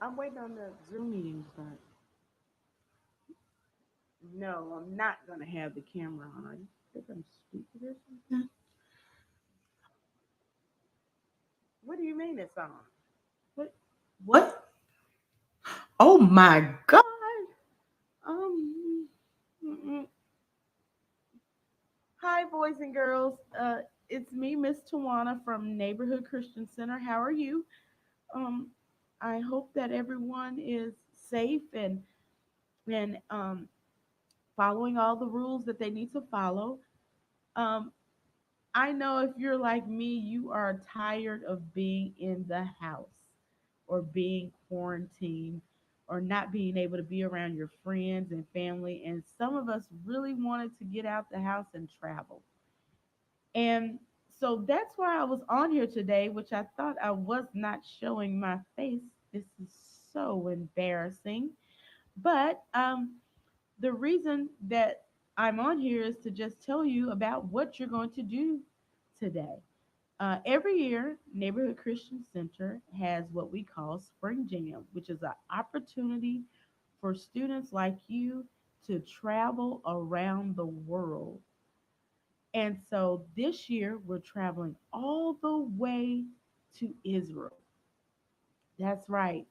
I'm waiting on the Zoom meeting, but no, I'm not gonna have the camera on. I think I'm stupid or something. What do you mean it's on? What? What? Oh my God. Um. mm-mm. Hi, boys and girls. It's me, Miss Tawana from Neighborhood Christian Center. How are you? Um, I hope that everyone is safe and following all the rules that they need to follow. Um, I know if you're like me, you are tired of being in the house or being quarantined or not being able to be around your friends and family. And some of us really wanted to get out the house and travel. And so that's why I was on here today, which I thought I was not showing my face. This is so embarrassing. But the reason that I'm on here is to just tell you about what you're going to do today. Every year, Neighborhood Christian Center has what we call Spring Jam, which is an opportunity for students like you to travel around the world. And so this year, we're traveling all the way to Israel. That's right.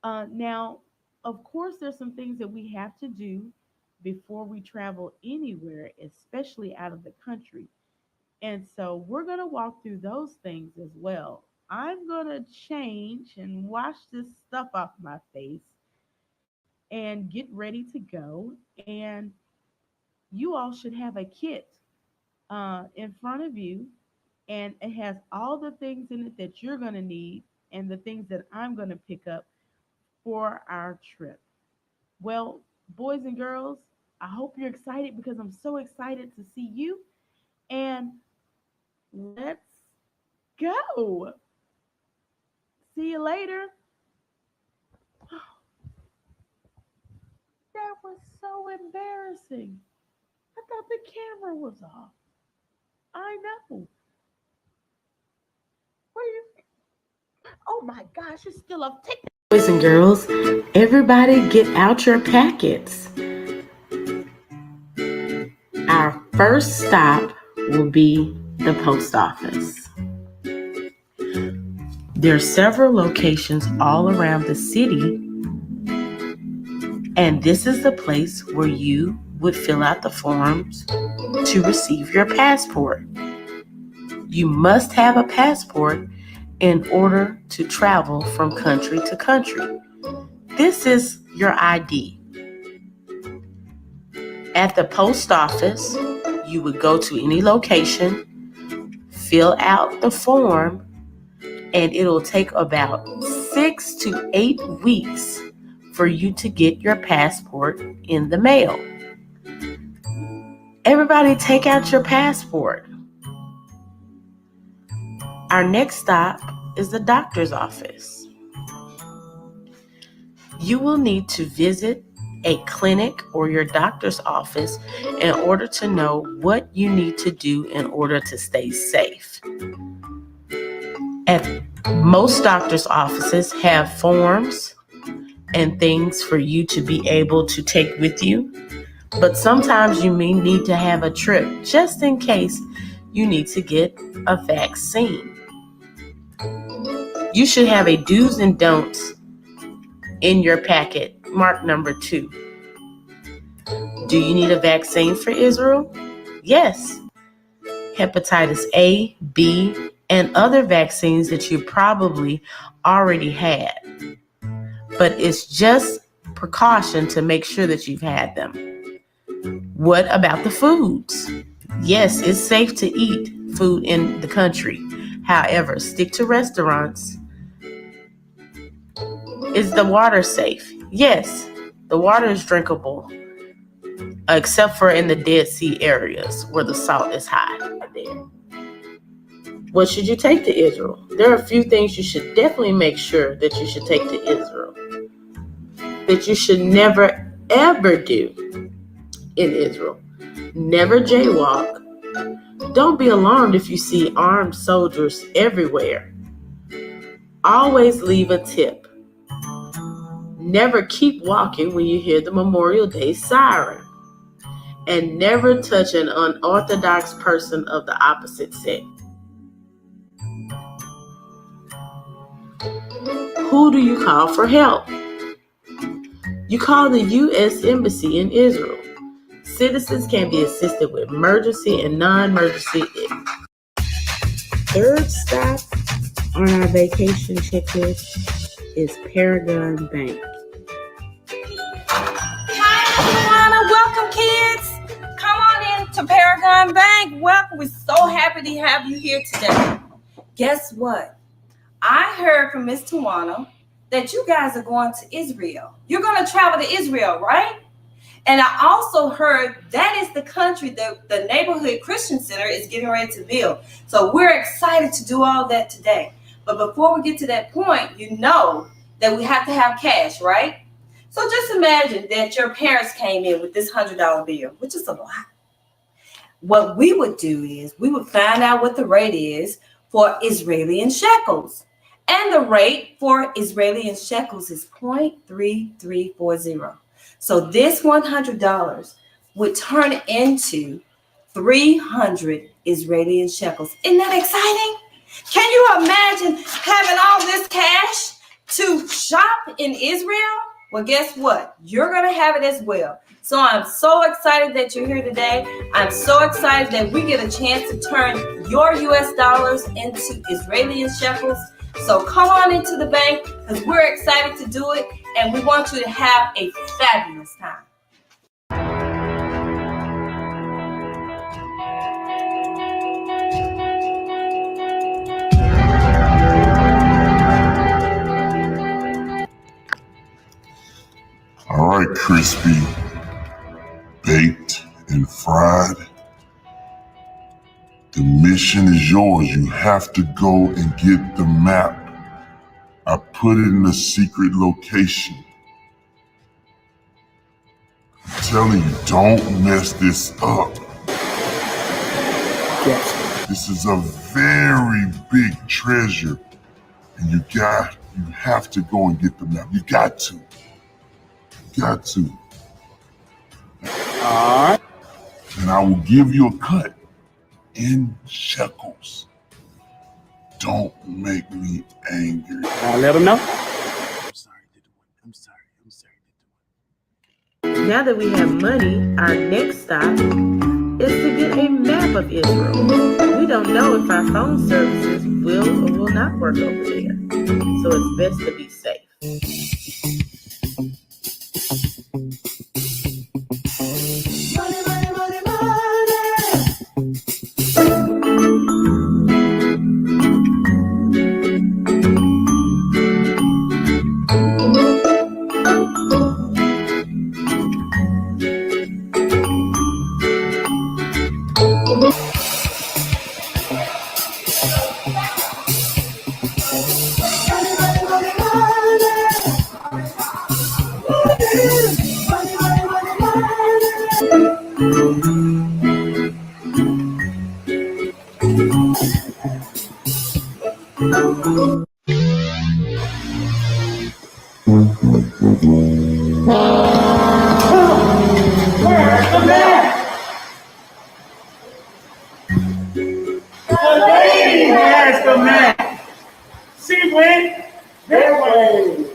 Now, of course, there's some things that we have to do before we travel anywhere, especially out of the country. And so we're going to walk through those things as well. I'm going to change and wash this stuff off my face and get ready to go. And you all should have a kit in front of you, and it has all the things in it that you're going to need and the things that I'm going to pick up for our trip. Well, boys and girls, I hope you're excited because I'm so excited to see you. And let's go. See you later. That was so embarrassing. I thought the camera was off. I know. What are you? Oh my gosh, it's still off. Take. Boys and girls, everybody get out your packets. Our first stop will be the post office. There are several locations all around the city, and this is the place where you would fill out the forms to receive your passport. You must have a passport in order to travel from country to country. This is your ID. At the post office, you would go to any location, fill out the form, and it'll take about 6 to 8 weeks for you to get your passport in the mail. Everybody take out your passport. Our next stop is the doctor's office. You will need to visit a clinic or your doctor's office in order to know what you need to do in order to stay safe. At most doctor's offices have forms and things for you to be able to take with you, but sometimes you may need to have a trip just in case you need to get a vaccine. You should have a do's and don'ts in your packet, mark number 2. Do you need a vaccine for Israel? Yes. Hepatitis A, B, and other vaccines that you probably already had. But it's just precaution to make sure that you've had them. What about the foods? Yes, it's safe to eat food in the country. However, stick to restaurants. Is the water safe? Yes, the water is drinkable, except for in the Dead Sea areas where the salt is high there. What should you take to Israel? There are a few things you should definitely make sure that you should take to Israel that you should never, ever do in Israel. Never jaywalk. Don't be alarmed if you see armed soldiers everywhere. Always leave a tip. Never keep walking when you hear the Memorial Day siren. And never touch an unorthodox person of the opposite sex. Who do you call for help? You call the U.S. Embassy in Israel. Citizens can be assisted with emergency and non-emergency. Third stop on our vacation checklist is Paragon Bank. Welcome, kids. Come on in to Paragon Bank. Welcome. We're so happy to have you here today. Guess what? I heard from Miss Tawana that you guys are going to Israel. You're going to travel to Israel, right? And I also heard that is the country that the Neighborhood Christian Center is getting ready to build. So we're excited to do all that today. But before we get to that point, you know that we have to have cash, right? So just imagine that your parents came in with this $100 bill, which is a lot. What we would do is we would find out what the rate is for Israeli shekels. And the rate for Israeli shekels is 0.3340. So this $100 would turn into 300 Israeli shekels. Isn't that exciting? Can you imagine having all this cash to shop in Israel? Well, guess what? You're going to have it as well. So I'm so excited that you're here today. I'm so excited that we get a chance to turn your US dollars into Israeli shekels. So come on into the bank because we're excited to do it and we want you to have a fabulous time. All right, crispy, baked, and fried. The mission is yours. You have to go and get the map. I put it in a secret location. I'm telling you, don't mess this up. Yes. This is a very big treasure. And you have to go and get the map. You got to. Got to. All right. And I will give you a cut in shekels. Don't make me angry. I'll let them know. I'm sorry. Now that we have money, our next stop is to get a map of Israel. We don't know if our phone services will or will not work over there. So it's best to be safe. She went that way.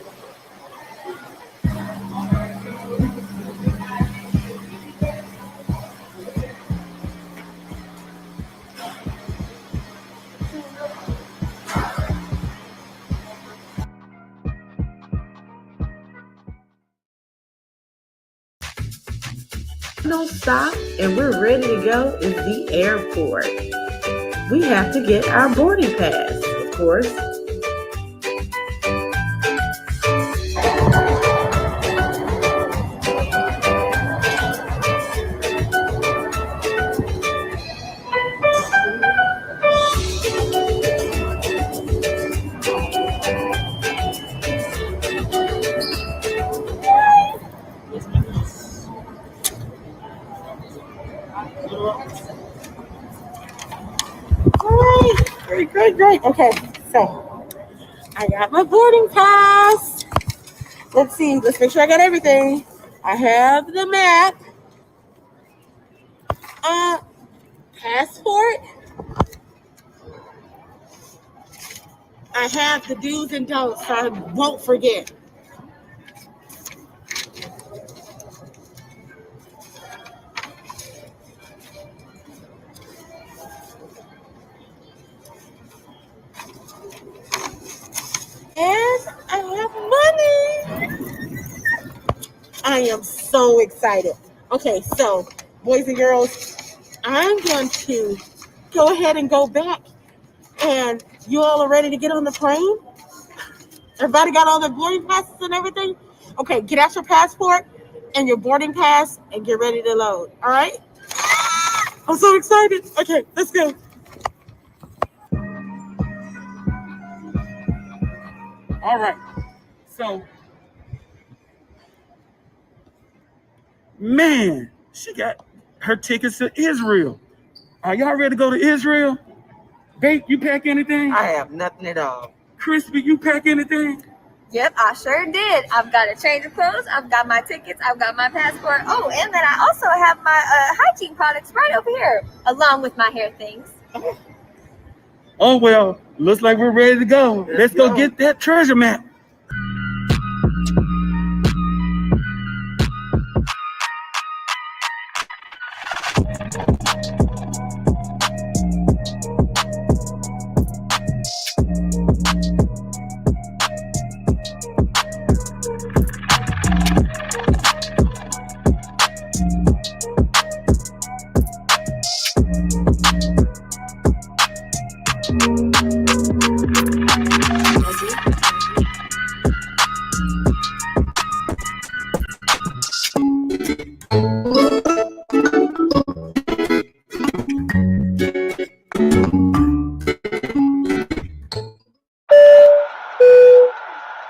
No stop and we're ready to go is the airport. We have to get our boarding pass, of course. Great. Okay, so I got my boarding pass. Let's see. Let's make sure I got everything. I have the map. Passport. I have the do's and don'ts, so I won't forget. And I have money. I am so excited. Okay, so boys and girls, I'm going to go ahead and go back. And you all are ready to get on the plane? Everybody got all their boarding passes and everything? Okay, get out your passport and your boarding pass and get ready to load. All right? I'm so excited. Okay, let's go. All right. So, Man, she got her tickets to Israel. Are y'all ready to go to Israel? Bake, you pack anything? I have nothing at all. Crispy, you pack anything? Yep, I sure did. I've got a change of clothes. I've got my tickets. I've got my passport. Oh, and then I also have my hygiene products right over here, along with my hair things. Oh, well, looks like we're ready to go. Let's go get that treasure map.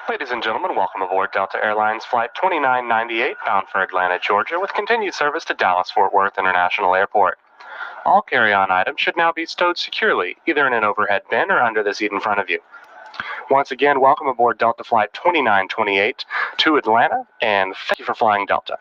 Ladies and gentlemen, welcome aboard Delta Airlines Flight 2998 bound for Atlanta, Georgia, with continued service to Dallas-Fort Worth International Airport. All carry-on items should now be stowed securely, either in an overhead bin or under the seat in front of you. Once again, welcome aboard Delta Flight 2928 to Atlanta, and thank you for flying Delta.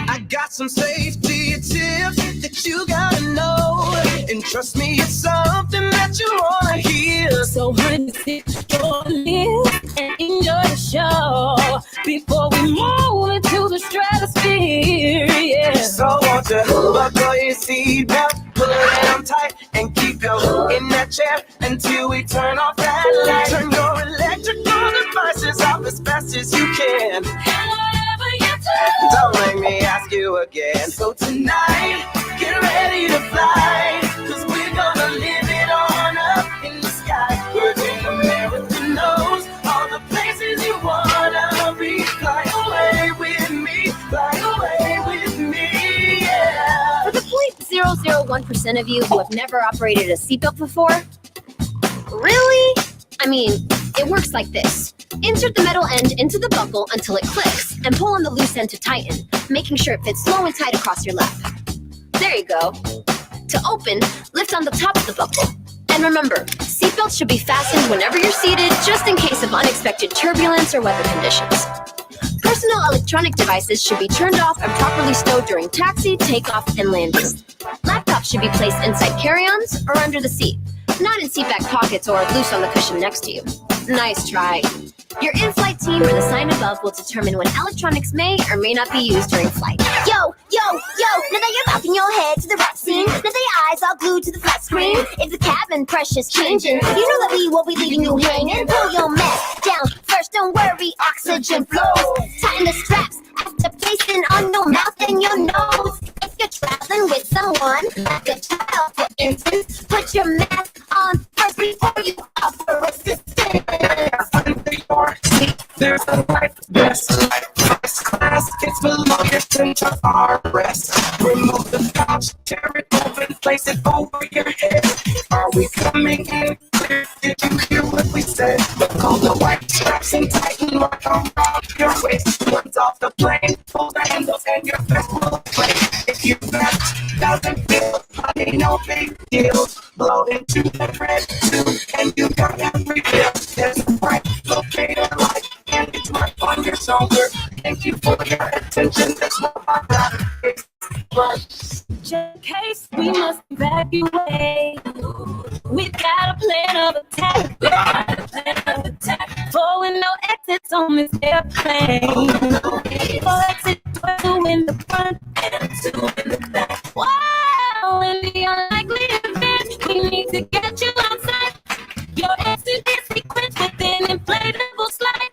I got some safety tips that you gotta know, and trust me, it's something that you wanna hear. So honey, sit your lips and enjoy the show before we move into the stratosphere. Yeah. So won't you buckle your seatbelt, pull it down tight, and keep your in that chair until we turn off that light. Turn your electrical devices off as fast as you can. Don't make me ask you again. So tonight, get ready to fly, 'cause we're gonna live it on up in the sky. Virgin America knows all the places you wanna be. Fly away with me, fly away with me, yeah. For the 0.001% of you who have never operated a seatbelt before, really? I mean, it works like this. Insert the metal end into the buckle until it clicks, and pull on the loose end to tighten, making sure it fits slow and tight across your lap. There you go. To open, lift on the top of the buckle. And remember, seatbelts should be fastened whenever you're seated, just in case of unexpected turbulence or weather conditions. Personal electronic devices should be turned off and properly stowed during taxi, takeoff, and landing. Laptops should be placed inside carry-ons or under the seat, not in seat back pockets or loose on the cushion next to you. Nice try. Your in-flight team or the sign above will determine when electronics may or may not be used during flight. Yo, yo, yo, now that you're bopping your head to the rap scene, now that your eyes are glued to the flat screen, if the cabin pressure's changing, you know that we will be leaving you hanging. Pull your mask down first, don't worry, oxygen flows. Tighten the straps after placing on your mouth and your nose. If you're traveling with someone, like a child for instance, put your mask on first before you offer assistance. Under your seat, there's a life vest. First class, it's below your center armrest. Remove the couch, tear it open, place it over your head. Are we coming in clear? Did you hear what we said? Look on the white straps and tighten right around your waist. Once off the plane, pull the handles and your vest will play. If you left, doesn't feel funny, ain't no big deal. Blow into the red tube, and you got every bill. There's a bright locator light, and it's right on your shoulder. Thank you for your attention. That's what my rap is. Just in case we must evacuate, we've got a plan of attack. Forward, no exits on this airplane. 4 exits, 2 in the front and 2 in the back. Wow, in the unlikely event we need to get you outside, your exit is sequenced with an inflatable slide.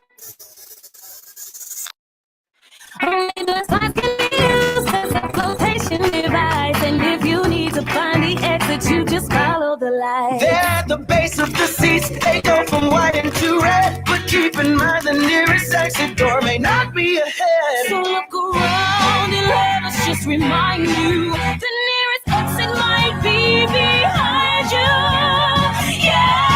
Only the signs can be used as a flotation device, and if you need to find the exit, you just follow the light. They're at the base of the seats, they go from white into red. But keep in mind the nearest exit door may not be ahead. So look around and let us just remind you, the nearest exit might be behind you. Yeah!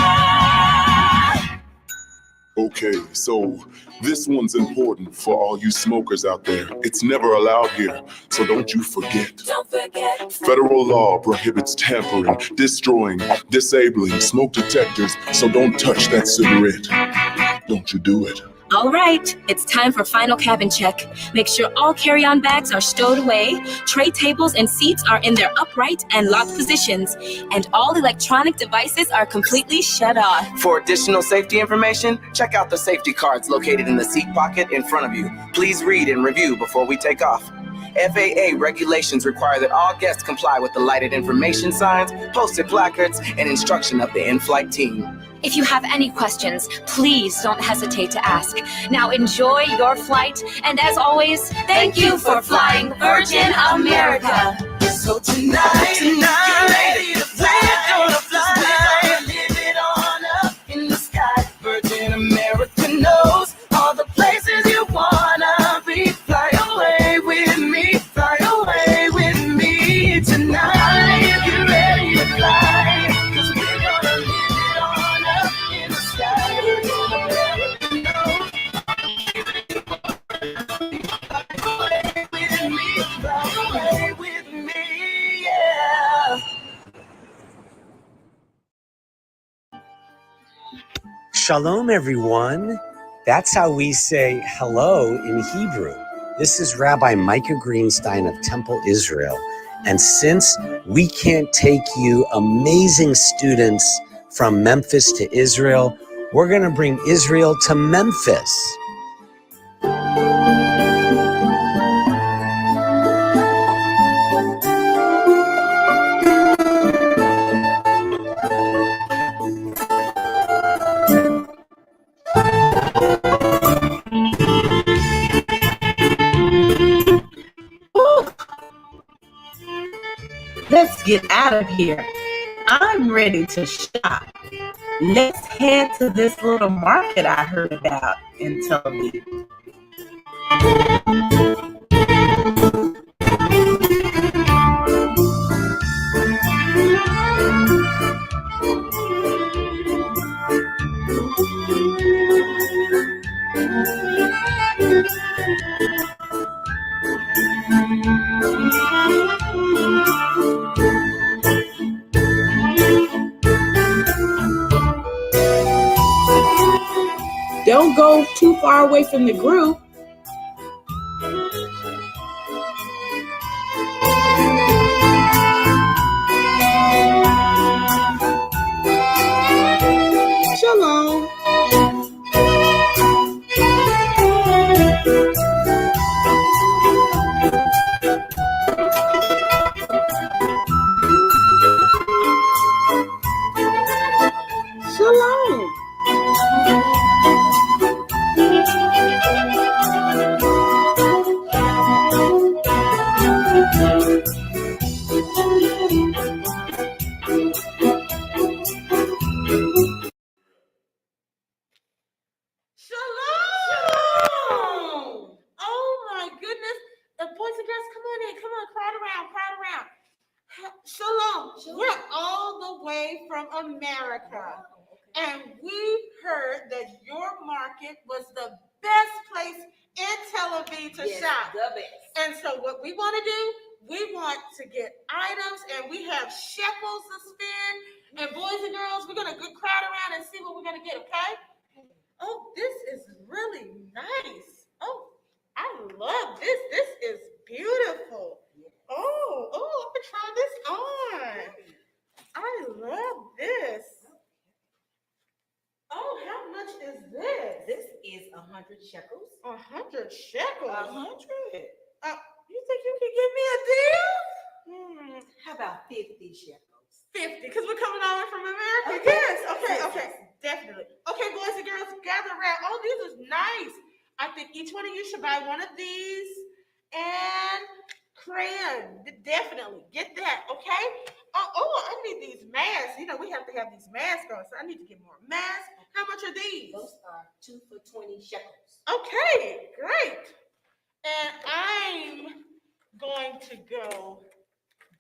Okay, so this one's important for all you smokers out there. It's never allowed here, so don't you forget. Don't forget. Federal law prohibits tampering, destroying, disabling smoke detectors, so don't touch that cigarette. Don't you do it. All right, it's time for final cabin check. Make sure all carry-on bags are stowed away, tray tables and seats are in their upright and locked positions, and all electronic devices are completely shut off. For additional safety information, check out the safety cards located in the seat pocket in front of you. Please read and review before we take off. FAA regulations require that all guests comply with the lighted information signs, posted placards, and instruction of the in-flight team. If you have any questions, please don't hesitate to ask. Now enjoy your flight, and as always, thank you for flying Virgin America. So tonight, get ready to fly. We're gonna fly. We're gonna live it on up in the sky. Virgin America knows all the places you wanna be. Fly away with me. Fly away with me tonight. Get ready to fly. 'Cause we're gonna live it on up in the sky. Virgin America knows. Fly away with me. Fly away with me. Yeah. Shalom, everyone. That's how we say hello in Hebrew. This is Rabbi Micah Greenstein of Temple Israel. And since we can't take you amazing students from Memphis to Israel, we're going to bring Israel to Memphis. Let's get out of here. I'm ready to shop. Let's head to this little market I heard about in Tel Aviv. Don't go too far away from the group. Shalom. Shalom. Shalom! Oh my goodness. The boys and girls, come on in. Come on, crowd around, crowd around. Shalom. We're all the way from America. And we heard that your market was the best place in Tel Aviv to shop. The best. And so what we want to do, we want to get items, and we have shekels to spend. And boys and girls, we're gonna crowd around and see what we're gonna get. Okay? Oh, this is really nice. Oh, I love this. This is beautiful. Oh, I'm gonna try this on. I love this. Oh, how much is this? This is 100 shekels. 100 shekels. 100. You think you can give me a deal? How about 50 shekels? 50, because we're coming over from America. Okay. Yes. Okay. Definitely. Okay, boys and girls, gather around. Oh, these are nice. I think each one of you should buy one of these. And crayon. Definitely. Get that, okay? Oh, I need these masks. You know, we have to have these masks on, so I need to get more masks. How much are these? Those are 2 for 20 shekels. Okay, great. And I'm going to go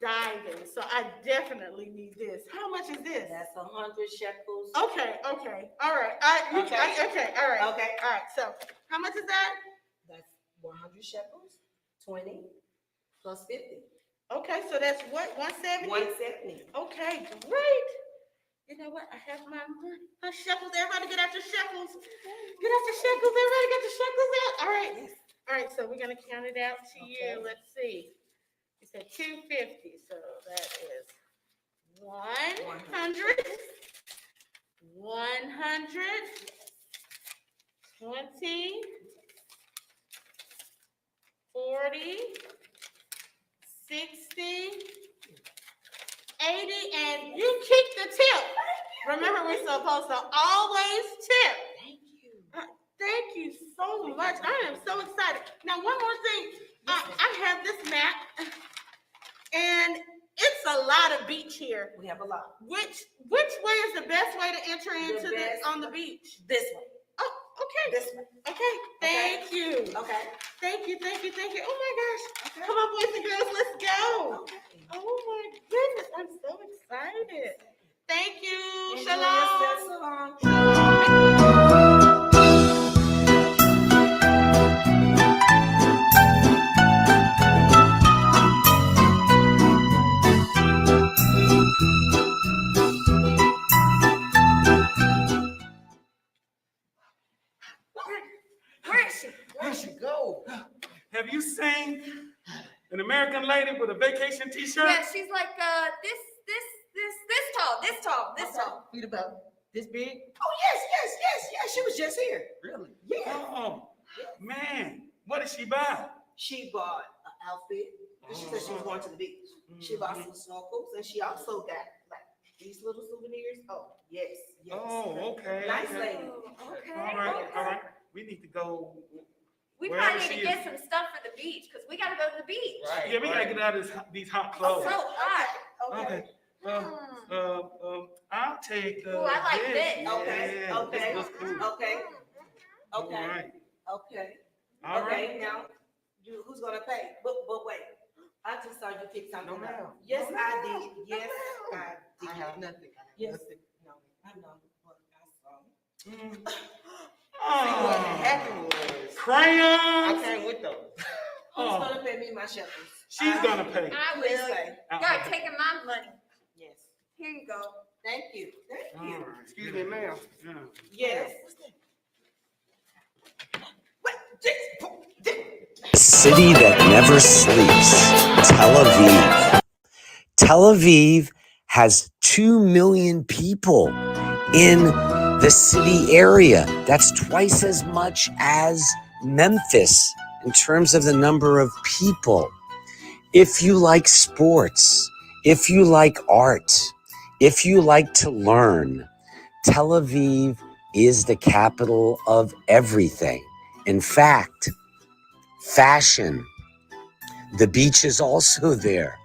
diving, so I definitely need this. How much is this? That's 100 shekels. Okay. All right. Okay. All right. So, how much is that? That's 100 shekels, 20 plus 50. Okay, so that's what, 170? 170. Okay, great. You know what? I have my shekels. Everybody get out your shekels. Get out your shekels. Everybody get your shekels out. All right. All right, so we're going to count it out to you. Let's see. You said 250, so that is 100, 20, 40, 60, 80, and you keep the tip. Remember, we're supposed to always tip. Thank you so much. I am so excited. Now, one more thing. I have this map, and it's a lot of beach here. We have a lot. Which way is the best way to enter into this on the beach? This way. Oh, okay. This way. Okay. Thank you. Okay. Thank you. Oh my gosh. Come on, boys and girls, let's go. Oh my goodness, I'm so excited. Thank you. Enjoy Shalom. yourself. Shalom. Where'd she go? Have you seen an American lady with a vacation t-shirt? Yeah, she's like this tall. Feet about this big? Oh, yes. She was just here. Really? Yeah. Oh, man. What did she buy? She bought an outfit. She said she was going to the beach. She bought some snorkels, and she also got like these little souvenirs. Oh, yes. Oh, okay. Nice okay. lady. Okay. All right. We need to go. We wherever probably need she to is. get some stuff for the beach because we got to go to the beach. Yeah, we gotta get out of these hot It's clothes. so hot. Okay. I'll take. Ooh, I like this. Okay. Yeah, Okay. This looks cool. Okay. All right. Okay. All right. Okay. Now, who's gonna pay? But wait. I just saw you pick something No, up. ma'am. Yes, I did. Yes, I did. I have nothing. Yes. No, I know. But I saw. See, what happened was Crayons. I came with those. Who's gonna pay me my shekels? She's gonna pay. I Please will. pay. Y'all taking my money. Yes. Here you go. Thank you. Thank you. All right. Excuse me, ma'am. Yeah. Yes. A city that never sleeps, Tel Aviv. Tel Aviv has 2 million people in the city area. That's twice as much as Memphis in terms of the number of people. If you like sports, if you like art, if you like to learn, Tel Aviv is the capital of everything. In fact, fashion. The beach is also there.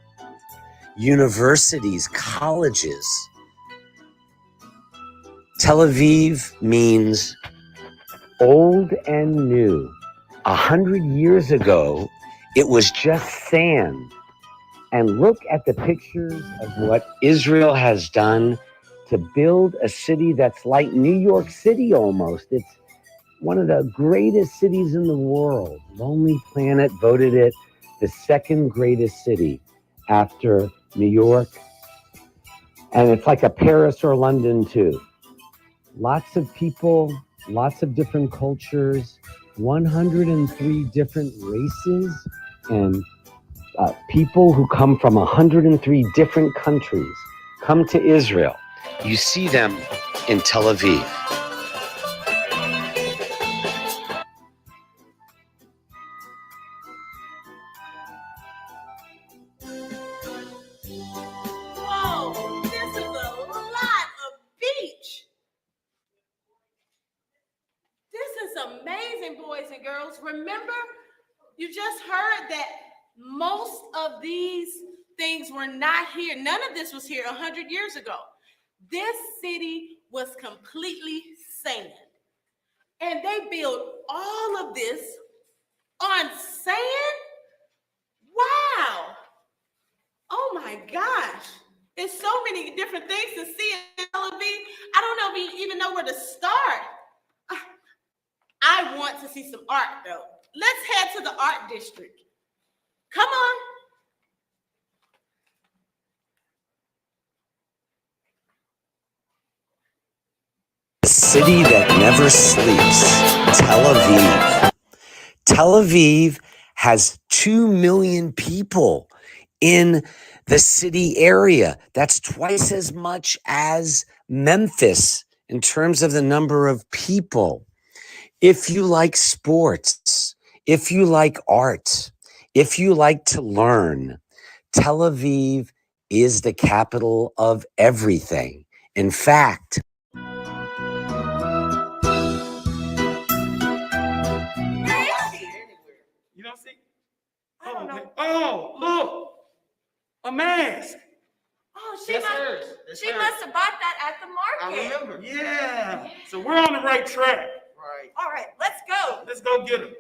Universities, colleges. Tel Aviv means old and new. 100 years ago, it was just sand. And look at the pictures of what Israel has done to build a city that's like New York City almost. It's one of the greatest cities in the world. Lonely Planet voted it the second greatest city after New York. And it's like a Paris or London too. Lots of people, lots of different cultures, 103 different races, and people who come from 103 different countries come to Israel. You see them in Tel Aviv. Whoa, this is a lot of beach. This is amazing, boys and girls. Remember, you just heard that most of these things were not here. None of this was here 100 years ago. This city was completely sand. And they built all of this on sand? Wow. Oh my gosh. There's so many different things to see in Tel Aviv. I don't know if you even know where to start. I want to see some art though. Let's head to the art district. Come on. The city that never sleeps, Tel Aviv. Tel Aviv has 2 million people in the city area. That's twice as much as Memphis in terms of the number of people. If you like sports, if you like art, if you like to learn, Tel Aviv is the capital of everything. In fact, You don't see? Oh, look, a mask. Oh, That's hers. she must have bought that at the market. I remember. Yeah. So we're on the right track. Right. All right, let's go. Let's go get him.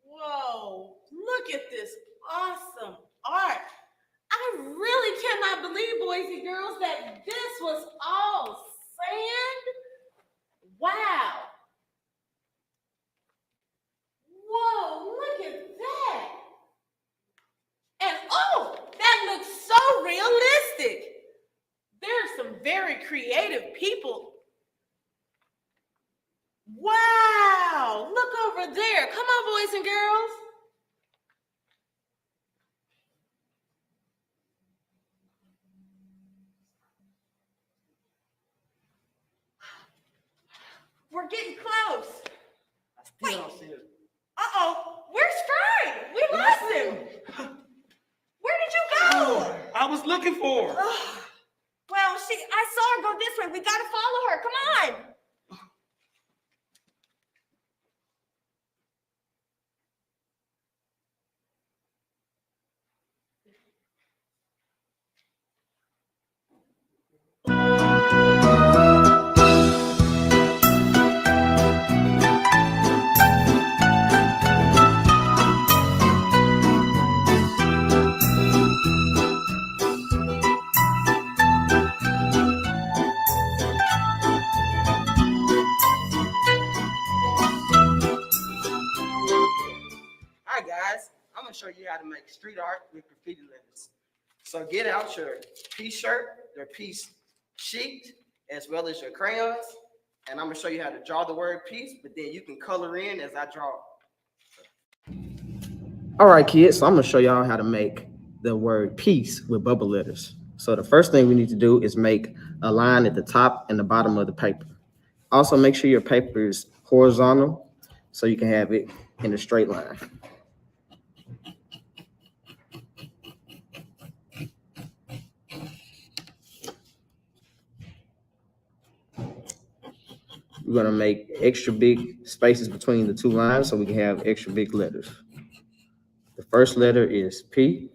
Whoa, look at this awesome art. I really cannot believe, boys and girls, that this was all sand. Wow. Whoa, look at that. And oh, that looks so realistic. There's some very creative people. Wow, look over there. Come on, boys and girls. We're getting close. I still don't see it. Uh-oh, where's Stride? We lost him. Where did you go? I was looking for her. Well, I saw her go this way. We got to follow her. Come on. Hi guys, I'm gonna show you how to make street art with graffiti letters. So get out your piece shirt, your piece sheet, as well as your crayons. And I'm gonna show you how to draw the word peace, but then you can color in as I draw. All right, kids, so I'm gonna show y'all how to make the word peace with bubble letters. So the first thing we need to do is make a line at the top and the bottom of the paper. Also, make sure your paper is horizontal so you can have it in a straight line. We're gonna make extra big spaces between the two lines so we can have extra big letters. The first letter is P.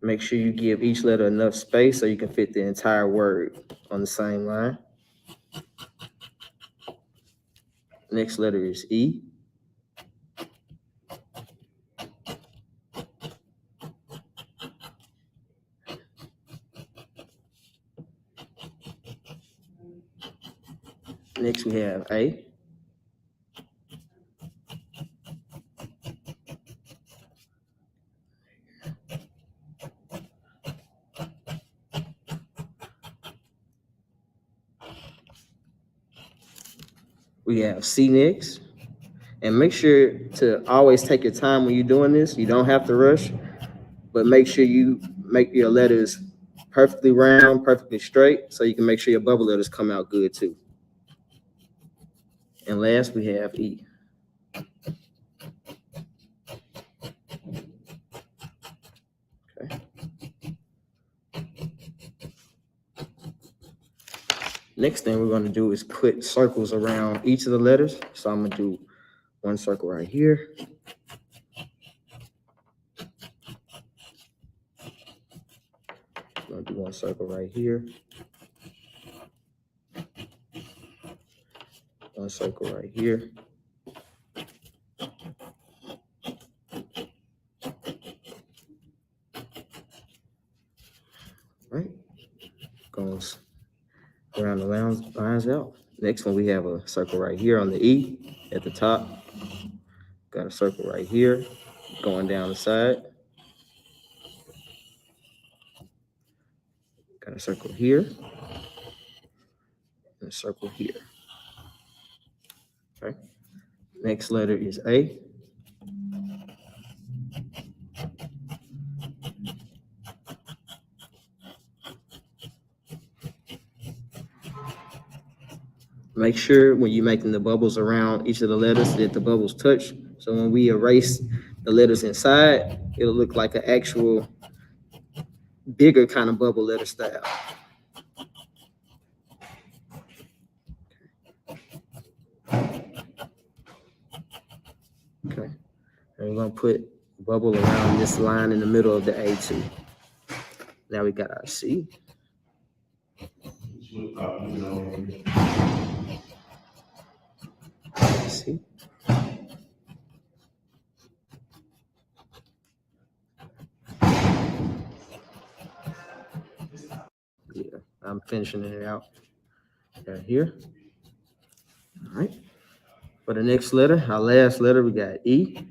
Make sure you give each letter enough space so you can fit the entire word on the same line. Next letter is E. Next we have A. We have C next. And make sure to always take your time when you're doing this. You don't have to rush, but make sure you make your letters perfectly round, perfectly straight, so you can make sure your bubble letters come out good too. And last we have E. Okay. Next thing we're going to do is put circles around each of the letters. So I'm going to do one circle right here. I'm going to do one circle right here. One circle right here. Right. Goes around the lines out. Next one, we have a circle right here on the E at the top. Got a circle right here going down the side. Got a circle here and a circle here. Okay. Next letter is A. Make sure when you're making the bubbles around each of the letters that the bubbles touch. So when we erase the letters inside, it'll look like an actual bigger kind of bubble letter style. Okay. And we're going to put a bubble around this line in the middle of the A too. Now we got our C. See? Yeah, I'm finishing it out right here. All right. For the next letter, our last letter, we got E.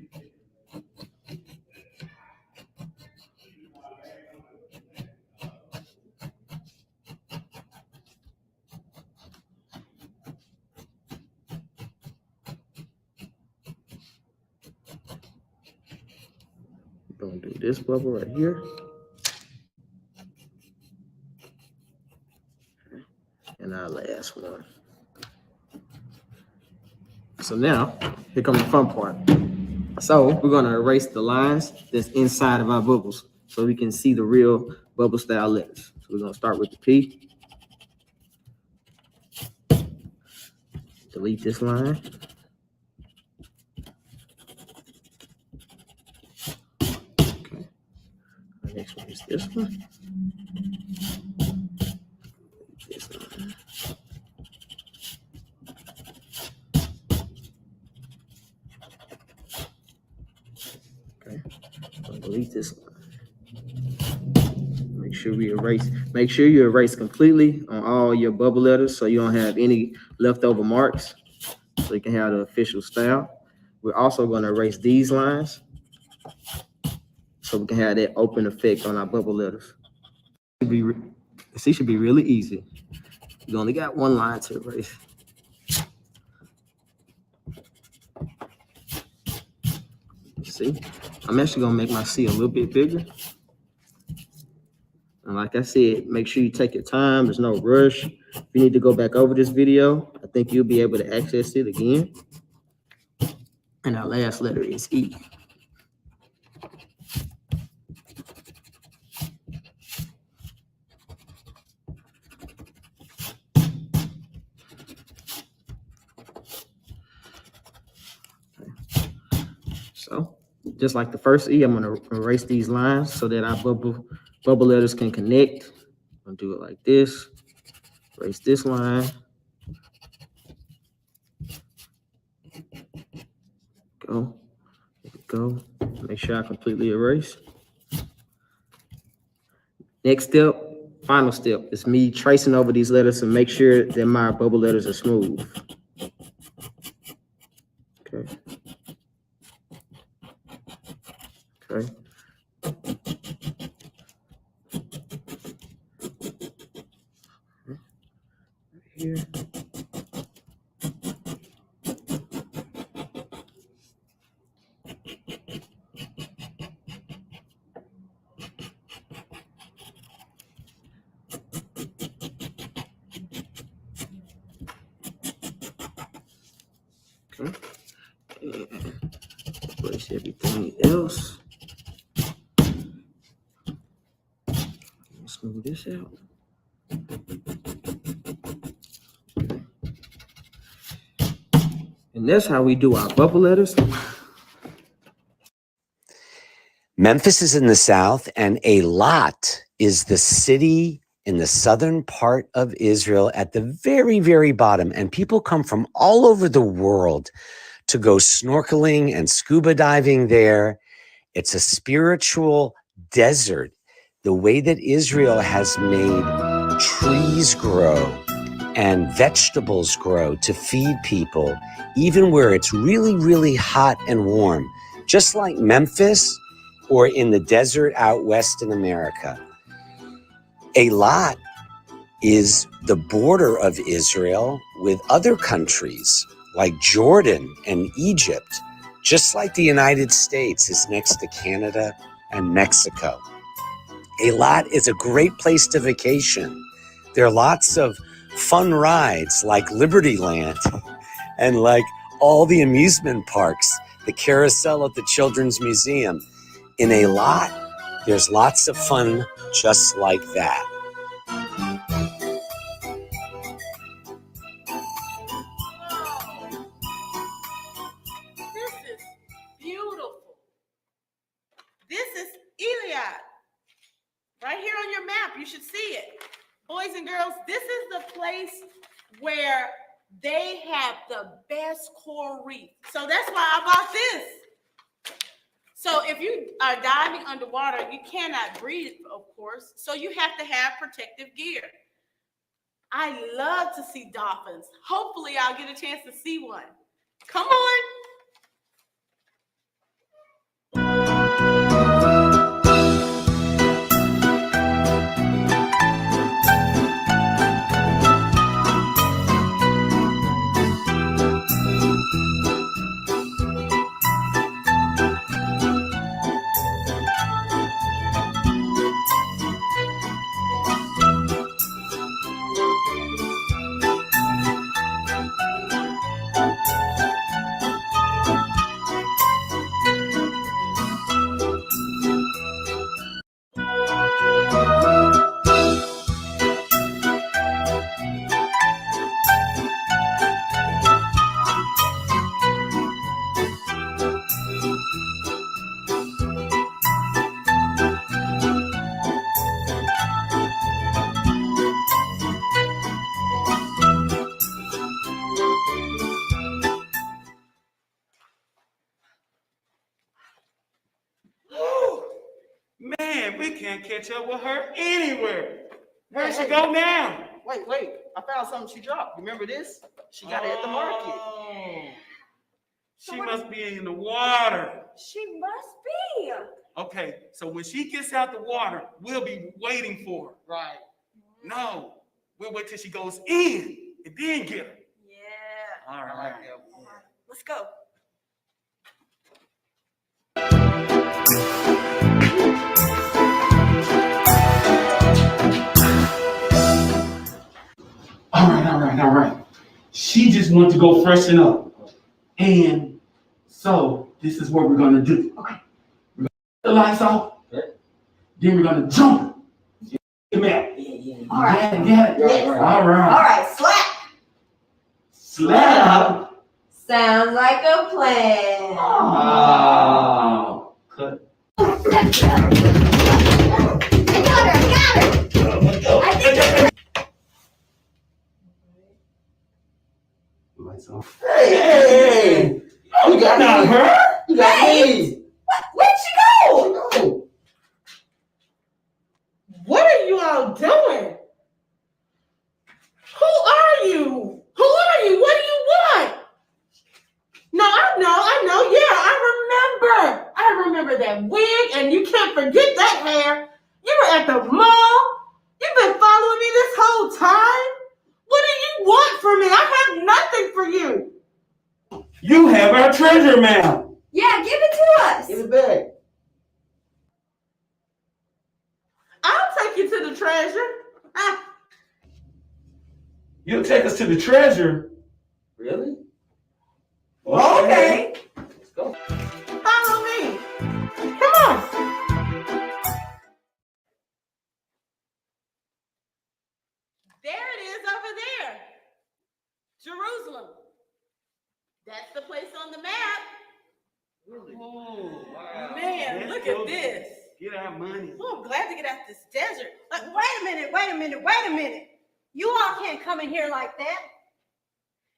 We're going to do this bubble right here. And our last one. So now, here comes the fun part. So we're going to erase the lines that's inside of our bubbles so we can see the real bubble style letters. So we're going to start with the P. Delete this line. Okay. The next one is this one. This line. Delete this line. Make sure we erase. Make sure you erase completely on all your bubble letters so you don't have any leftover marks. So you can have the official style. We're also going to erase these lines so we can have that open effect on our bubble letters. Should be really easy. You only got one line to erase. See, I'm actually gonna make my C a little bit bigger. And like I said, make sure you take your time. There's no rush. If you need to go back over this video, I think you'll be able to access it again. And our last letter is E. So just like the first E, I'm gonna erase these lines so that our bubble letters can connect. I'm gonna do it like this. Erase this line. Go. Go. Make sure I completely erase. Next step, final step, is me tracing over these letters to make sure that my bubble letters are smooth. Okay. Okay. Here. Okay. And place everything else. Smooth this out. And that's how we do our bubble letters. Memphis is in the south, and Eilat is the city in the southern part of Israel at the very, very bottom. And people come from all over the world to go snorkeling and scuba diving there. It's a spiritual desert. The way that Israel has made trees grow and vegetables grow to feed people, even where it's really, really hot and warm, just like Memphis or in the desert out west in America. Eilat is the border of Israel with other countries like Jordan and Egypt, just like the United States is next to Canada and Mexico. Eilat is a great place to vacation. There are lots of fun rides like Liberty Land and like all the amusement parks, the carousel at the Children's Museum. In Eilat, there's lots of fun just like that. This is beautiful. This is Eilat. Right here on your map, you should see it. Boys and girls, this is the place where they have the best coral reef. So that's why I bought this. So if you are diving underwater, you cannot breathe, of course. So you have to have protective gear. I love to see dolphins. Hopefully I'll get a chance to see one. Come on. Man, we can't catch up with her anywhere. Where'd she go now? Wait. I found something she dropped. Remember this? She got it at the market. She must be in the water. She must be. Okay, so when she gets out the water, we'll be waiting for her. Right. No, we'll wait till she goes in and then get her. Yeah. All right. Let's go. All right. She just wants to go freshen up. And so this is what we're gonna do. Okay. We're gonna turn the lights off. Okay. Then we're gonna jump. Come here. All right. Yeah. All right. All right, slap. Slap. Sounds like a plan. Oh. Cut. Lights off. Hey! You got not her? You got me. Where'd she go? What are you all doing? Who are you? Who are you? What do you want? No, I know. Yeah, I remember that wig, and you can't forget that hair. You were at the mall. You've been following me this whole time. What do you want from me? I have nothing for you. You have our treasure map. Yeah, give it to us. Give it back. I'll take you to the treasure. You'll take us to the treasure. Really? Okay. Let's go. Follow me. Come on. There it is over there. Jerusalem. That's the place on the map. Really? Oh, wow. Man, Let's look go. at this. Get our money. Oh, I'm glad to get out this desert. Wait a minute. You all can't come in here like that.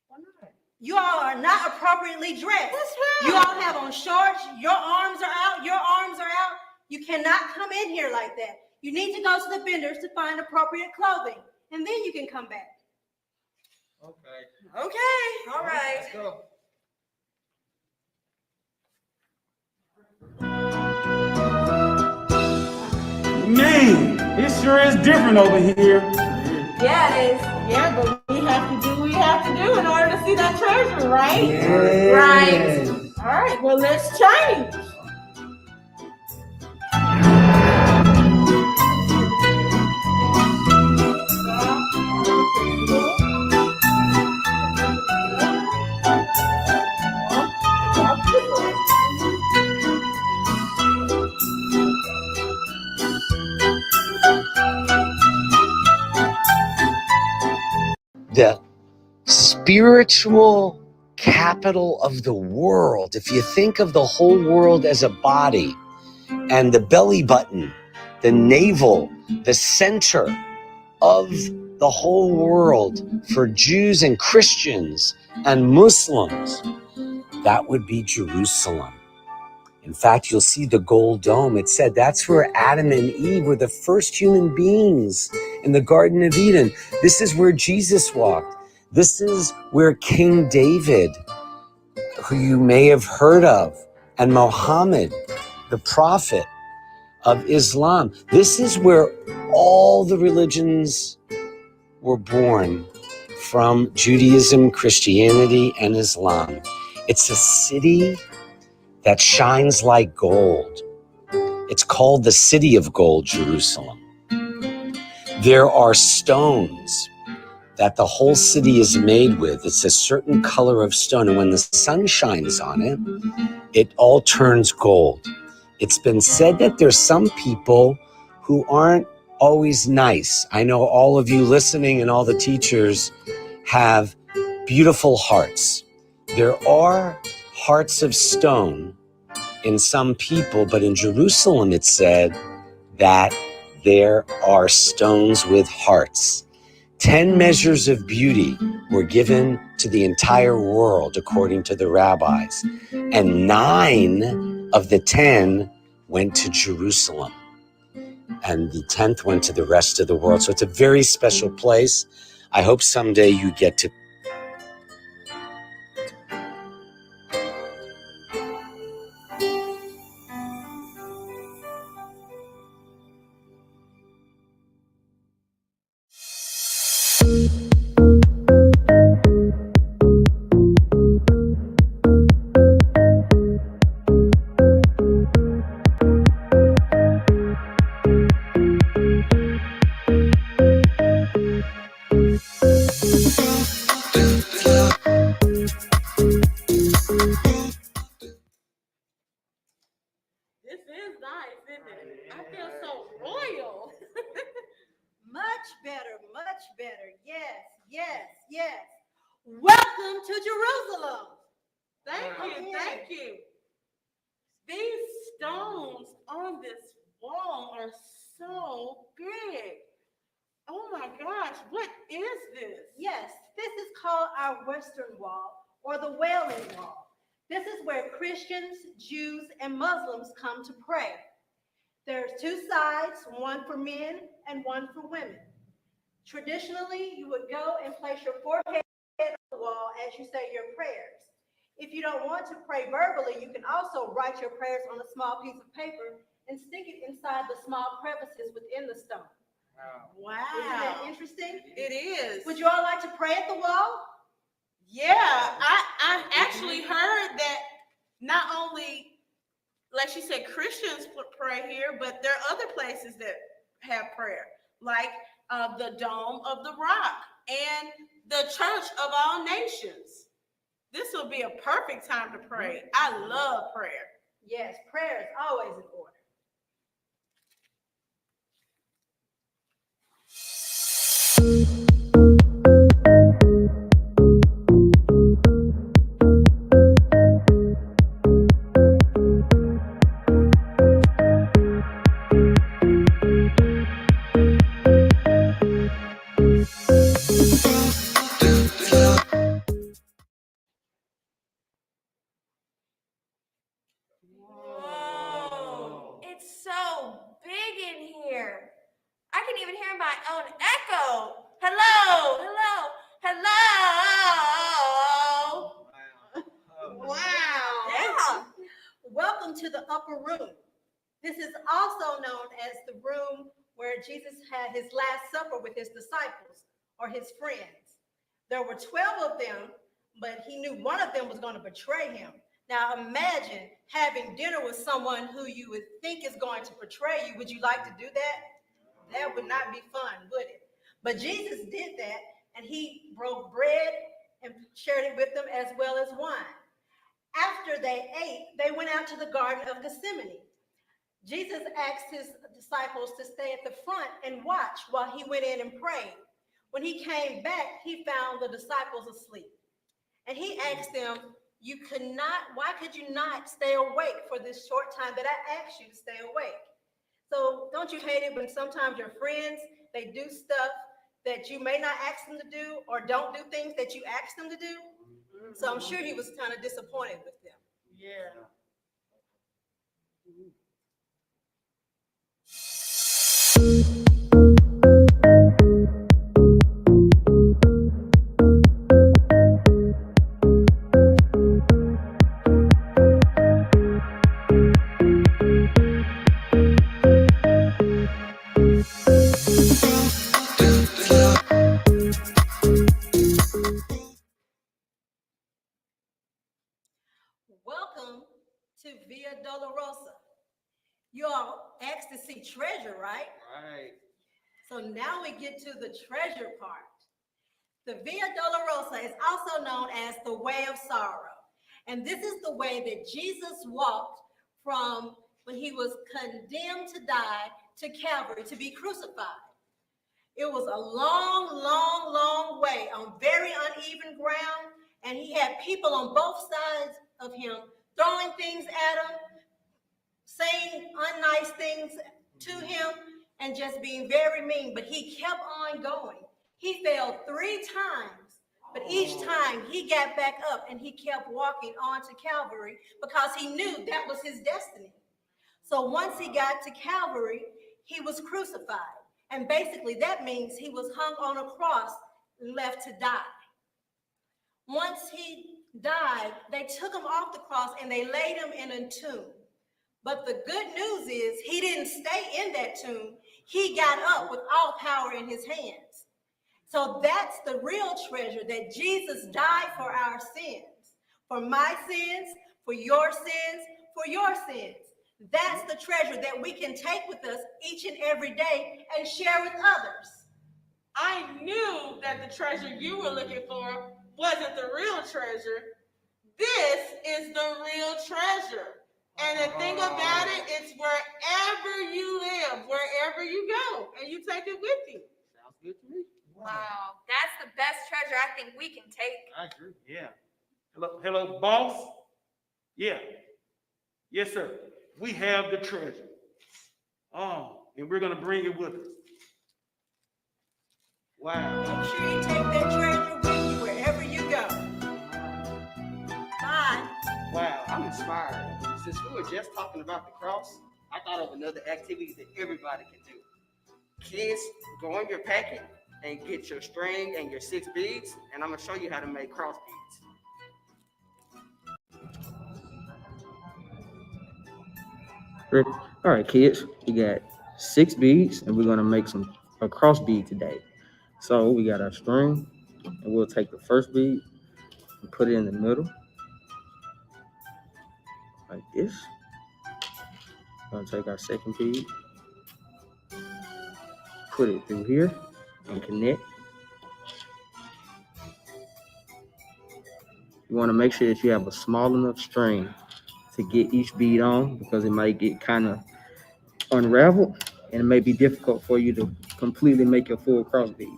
Why not? You all are not appropriately dressed. That's right. You all have on shorts. Your arms are out. You cannot come in here like that. You need to go to the vendors to find appropriate clothing, and then you can come back. Okay. Okay. All right. Let's go. Man, it sure is different over here. Yeah, it is. Yeah, but we have to do what we have to do in order to see that treasure, right? Yeah. Right. All right, well, let's change. The spiritual capital of the world. If you think of the whole world as a body, and the belly button, the navel, the center of the whole world for Jews and Christians and Muslims, that would be Jerusalem. In fact, you'll see the gold dome. It said that's where Adam and Eve were the first human beings in the Garden of Eden. This is where Jesus walked. This is where King David, who you may have heard of, and Muhammad, the prophet of Islam. This is where all the religions were born from: Judaism, Christianity, and Islam. It's a city that shines like gold. It's called the City of Gold, Jerusalem. There are stones that the whole city is made with. It's a certain color of stone, and when the sun shines on it, it all turns gold. It's been said that there's some people who aren't always nice. I know all of you listening and all the teachers have beautiful hearts. There are hearts of stone in some people, but in Jerusalem it said that there are stones with hearts. 10 measures of beauty were given to the entire world, according to the rabbis, and 9 of the 10 went to Jerusalem, and the 10th went to the rest of the world. So it's a very special place. I hope someday you get to Welcome to Jerusalem. Thank you. These stones on this wall are so big. Oh my gosh, what is this? Yes, this is called our Western Wall or the Wailing Wall. This is where Christians, Jews, and Muslims come to pray. There's two sides, one for men and one for women. Traditionally, you would go and place your forehead on the wall as you say your prayers. If you don't want to pray verbally, you can also write your prayers on a small piece of paper and stick it inside the small crevices within the stone. Wow. Isn't that interesting? It is. Would you all like to pray at the wall? Yeah, I actually heard that not only, like she said, Christians pray here, but there are other places that have prayer, like the Dome of the Rock and the Church of All Nations. This will be a perfect time to pray. I love prayer. Yes, prayer is always in order. Whoa, it's so big in here. I can even hear my own echo. Hello, hello, hello. Wow. Yeah. Welcome to the upper room. This is also known as the room where Jesus had his last supper with his disciples or his friends. There were 12 of them, but he knew one of them was going to betray him. Now imagine having dinner with someone who you would think is going to betray you. Would you like to do that? That would not be fun, would it? But Jesus did that, and he broke bread and shared it with them as well as wine. After they ate, they went out to the Garden of Gethsemane. Jesus asked his disciples to stay at the front and watch while he went in and prayed. When he came back, he found the disciples asleep. And he asked them, why could you not stay awake for this short time that I asked you to stay awake? So don't you hate it when sometimes your friends, they do stuff that you may not ask them to do or don't do things that you ask them to do? So I'm sure he was kind of disappointed with them. Yeah. Welcome to Via Dolorosa. You all asked to see treasure, right? Right. So now we get to the treasure part. The Via Dolorosa is also known as the Way of Sorrow. And this is the way that Jesus walked from when he was condemned to die to Calvary to be crucified. It was a long, long, long way on very uneven ground. And he had people on both sides of him throwing things at him, saying unnice things to him, and just being very mean. But he kept on going. He fell 3 times, but each time he got back up and he kept walking on to Calvary because he knew that was his destiny. So once he got to Calvary, he was crucified. And basically that means he was hung on a cross and left to die. Once he died, they took him off the cross and they laid him in a tomb. But the good news is he didn't stay in that tomb. He got up with all power in his hands. So that's the real treasure, that Jesus died for our sins, for my sins, for your sins, for your sins. That's the treasure that we can take with us each and every day and share with others. I knew that the treasure you were looking for wasn't the real treasure. This is the real treasure. And the thing about it, it's wherever you live, wherever you go, and you take it with you. Sounds good to me. Wow, that's the best treasure I think we can take. I agree. Yeah. Hello, boss. Yeah. Yes, sir. We have the treasure. Oh, and we're gonna bring it with us. Wow. Make sure you take that treasure with you wherever you go. Bye. Wow, I'm inspired. Since we were just talking about the cross, I thought of another activity that everybody can do. Kids, go in your packet and get your string and your 6 beads, and I'm gonna show you how to make cross beads. Ready? All right, kids, we got 6 beads, and we're gonna make a cross bead today. So we got our string, and we'll take the first bead and put it in the middle, like this. We're gonna take our second bead, put it through here, and connect. You want to make sure that you have a small enough string to get each bead on, because it might get kind of unraveled and it may be difficult for you to completely make your full cross bead. You're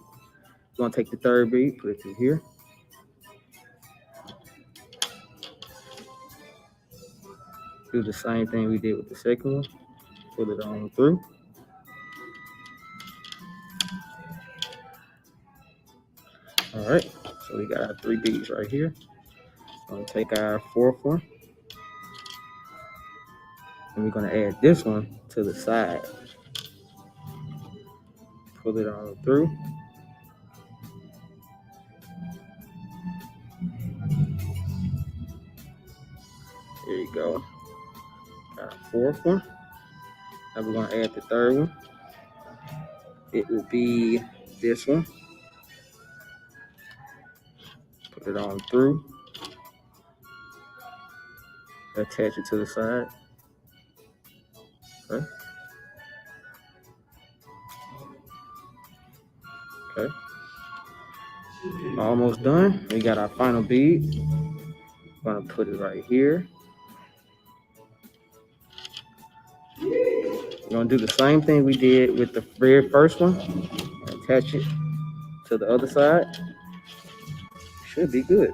going to take the third bead, put it through here. Do the same thing we did with the second one. Put it on through. All right, so we got our 3 beads right here. So we'll take our 4th one, and we're going to add this one to the side. Pull it on through. There you go. Got our 4th one. Now we're going to add the 3rd one. It will be this one. Put it on through. Attach it to the side. Okay. Okay. Almost done. We got our final bead. Gonna put it right here. We're gonna do the same thing we did with the very first one. Attach it to the other side. Should be good.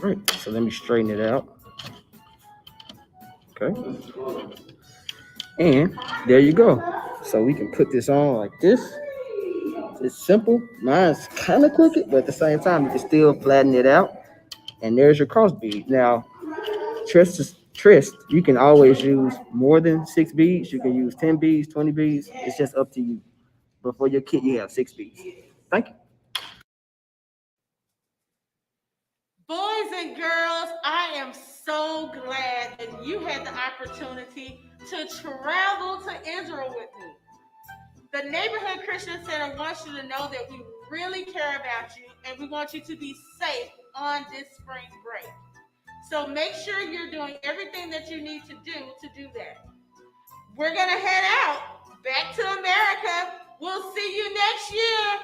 All right, so let me straighten it out. Okay. And there you go. So we can put this on like this. It's simple. Mine's kind of crooked, but at the same time, you can still flatten it out. And there's your cross bead. Now, Trist, you can always use more than 6 beads. You can use 10 beads, 20 beads. It's just up to you. But for your kit, you have 6 beads. Thank you. Boys and girls, I am so glad that you had the opportunity to travel to Israel with me. The Neighborhood Christian Center wants you to know that we really care about you and we want you to be safe on this spring break. So make sure you're doing everything that you need to do that. We're going to head out back to America. We'll see you next year.